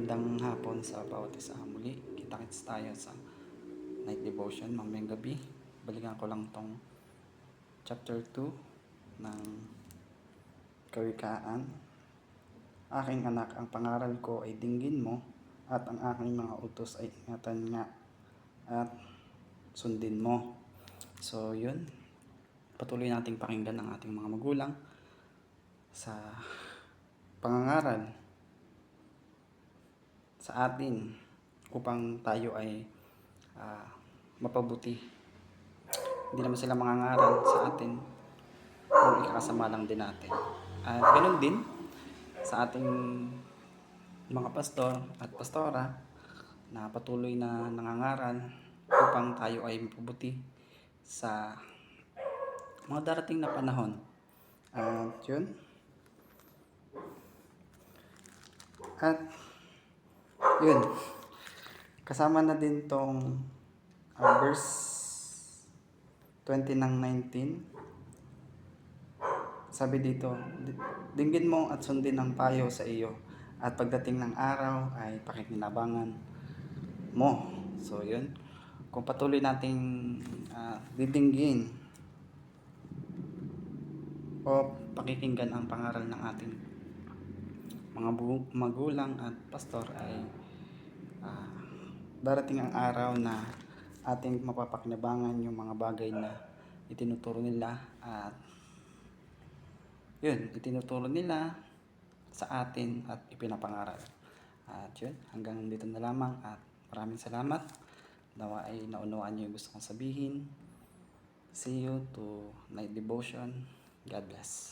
Magandang hapon sa bawat isa. Muli, kita-kits tayo sa night devotion mamayang gabi. Balikan ko lang tong chapter 2 ng Kawikaan. Aking anak, ang pangaral ko ay dinggin mo, at ang aking mga utos ay ingatan nga at sundin mo. So yun, patuloy nating pakinggan ang ating mga magulang sa pangangaral sa atin upang tayo ay mapabuti. Hindi naman sila mangangaral sa atin kung ikakasama lang din natin. At ganoon din sa ating mga pastor at pastora na patuloy na nangangaral upang tayo ay mapabuti sa mga darating na panahon. At yun. At yun, kasama na din tong verse 20 ng 19. Sabi dito, dinggin mo at sundin ang payo sa iyo, at pagdating ng araw ay pakikinabangan mo. So yun, kung patuloy nating didinggin o pakikinggan ang pangaral ng ating mga magulang at pastor, ay darating ang araw na ating mapapakinabangan yung mga bagay na itinuturo nila, at yun, itinuturo nila sa atin at ipinapangaral. At yun, hanggang dito na lamang, at maraming salamat. Nawa ay naunawaan niyo yung gusto kong sabihin. See you to night devotion. God bless.